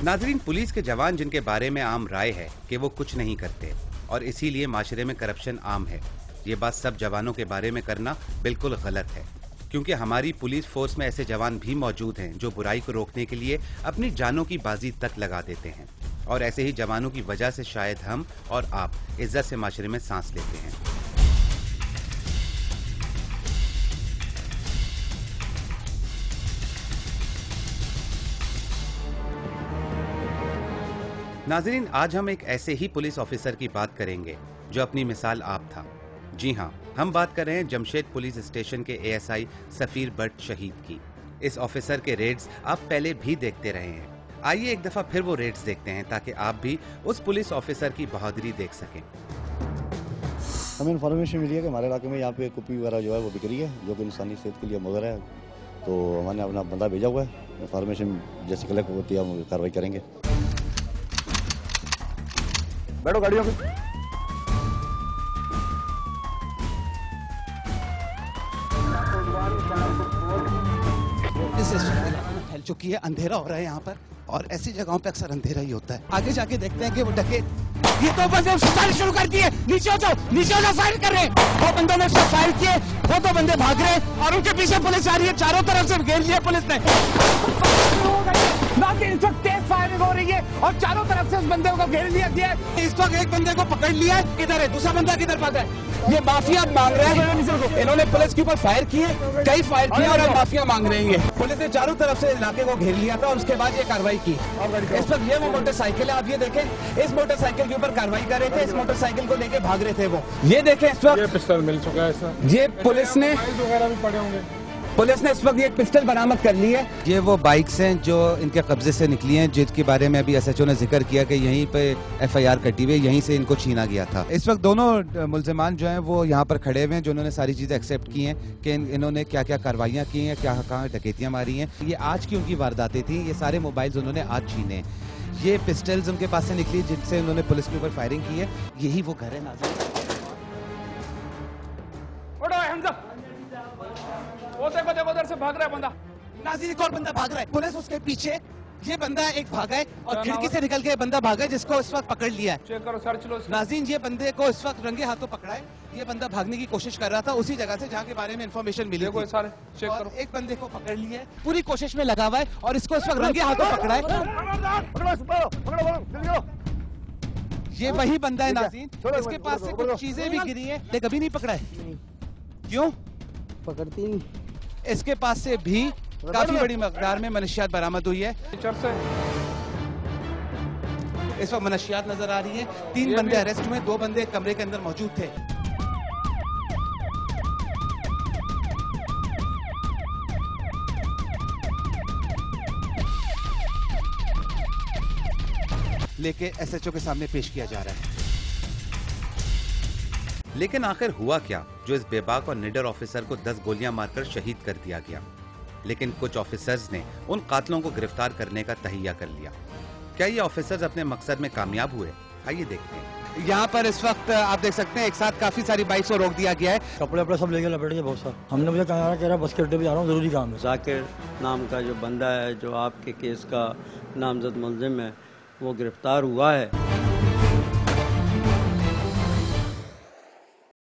नाजरीन, पुलिस के जवान जिनके बारे में आम राय है कि वो कुछ नहीं करते और इसीलिए माशरे में करप्शन आम है, ये बात सब जवानों के बारे में करना बिल्कुल गलत है। क्योंकि हमारी पुलिस फोर्स में ऐसे जवान भी मौजूद हैं जो बुराई को रोकने के लिए अपनी जानों की बाजी तक लगा देते हैं और ऐसे ही जवानों की वजह से शायद हम और आप इज्जत से माशरे में सांस लेते हैं। नाजरीन, आज हम एक ऐसे ही पुलिस ऑफिसर की बात करेंगे जो अपनी मिसाल आप था। जी हाँ, हम बात कर रहे हैं जमशेद पुलिस स्टेशन के एएसआई सफीर बट शहीद की। इस ऑफिसर के रेड्स आप पहले भी देखते रहे हैं। आइए एक दफा फिर वो रेड्स देखते हैं ताकि आप भी उस पुलिस ऑफिसर की बहादुरी देख सकें। हमें इन्फॉर्मेशन मिली है कि हमारे इलाके में यहाँ पे कुप्पी वगैरह जो है वो बिक रही है, जो कि इंसानी सेहत के लिए मुज़र है। तो हमने अपना बंदा भेजा हुआ है, इन्फॉर्मेशन जैसे कलेक्ट होती है हम कार्रवाई करेंगे। बैठो गाड़ियों में। फैल चुकी है, अंधेरा हो रहा है यहाँ पर और ऐसी जगहों पे अक्सर अंधेरा ही होता है। आगे जाके देखते हैं कि वो डके ये दो बंदे फायर शुरू कर दिए। नीचे हो जाओ, फायर कर रहे हैं। दो बंदों ने फायर किए, वो दो बंदे भाग रहे हैं और उनके पीछे पुलिस आ रही है। चारों तरफ से घेर लिया पुलिस ने। इस वक्त तेज फायरिंग हो रही है और चारों तरफ से उस बंदे को घेर लिया गया है। इस वक्त एक बंदे को पकड़ लिया है, किधर है दूसरा बंदा, किधर भागा है? ये माफिया मांग रहे हैं। इन्होंने पुलिस के ऊपर फायर किए, कई फायर किए और अब माफिया मांग रहे हैं। पुलिस ने चारों तरफ से इलाके को घेर लिया था और उसके बाद ये कार्रवाई की। इस वक्त ये वो मोटरसाइकिल है, आप ये देखें, इस मोटरसाइकिल के ऊपर कार्रवाई कर रहे थे। इस मोटरसाइकिल को लेके भाग रहे थे वो। ये देखें, इस वक्त ये पिस्टल मिल चुका है सर। ये पुलिस ने वगैरह भी पड़े होंगे। पुलिस ने इस वक्त एक पिस्टल बरामद कर ली है। ये वो बाइक्स हैं जो इनके कब्जे से निकली हैं, जिसके बारे में अभी एसएचओ ने जिक्र किया कि यहीं पे एफआईआर कटी हुई है, यहीं से इनको छीना गया था। इस वक्त दोनों मुल्जिमान जो हैं वो यहाँ पर खड़े हुए हैं, जो उन्होंने सारी चीज़ें एक्सेप्ट की हैं कि इन्होंने क्या क्या कार्रवाइयाँ की हैं, क्या कहाँ डकैतियाँ मारी हैं। ये आज की उनकी वारदातें थी। ये सारे मोबाइल्स उन्होंने आज छीने। ये पिस्टल्स उनके पास से निकली जिनसे उन्होंने पुलिस के ऊपर फायरिंग की है। यही वो घर है नाज़रीन। वो देखो उधर से भाग रहा है बंदा। नाज़रीन, एक और बंदा भाग रहा है, पुलिस उसके पीछे। ये बंदा एक भागा है और खिड़की से निकल के बंदा भागा है, जिसको इस वक्त पकड़ लिया है। चेक करो, सर्च लो। नाज़रीन, ये बंदे को इस वक्त रंगे हाथों पकड़ा है। ये बंदा भागने की कोशिश कर रहा था उसी जगह से जहाँ के बारे में इंफॉर्मेशन मिली थी। सारे चेक करो। एक बंदे को पकड़ लिया है, पूरी कोशिश में लगा हुआ है और इसको इस वक्त रंगे हाथों पकड़ा है। ये वही बंदा है नाज़रीन, इसके पास से कुछ चीजें भी गिरी है, लेकिन कभी नहीं पकड़ा है। क्यों पकड़ती नहीं? इसके पास से भी काफी बड़ी मकदार में मनशियात बरामद हुई है। इस वक्त मनशियात नजर आ रही है। 3 बंदे अरेस्ट हुए, 2 बंदे कमरे के अंदर मौजूद थे। लेके एसएचओ के सामने पेश किया जा रहा है। लेकिन आखिर हुआ क्या जो इस बेबाक और निडर ऑफिसर को 10 गोलियां मारकर शहीद कर दिया गया? लेकिन कुछ ऑफिसर्स ने उन कातलों को गिरफ्तार करने का तहिया कर लिया। क्या ये ऑफिसर्स अपने मकसद में कामयाब हुए? आइए देखते हैं। यहाँ पर इस वक्त आप देख सकते हैं एक साथ काफी सारी बाइक्स को रोक दिया गया है। कपड़े वपड़े सब लेके लपेट के बहुत सारा। हमने मुझे कहा कह रहा बस के अड्डे पे जा रहा हूँ, जरूरी काम है। जाकिर नाम का जो बंदा है जो आपके केस का नामजद मुल्जिम है, वो गिरफ्तार हुआ है।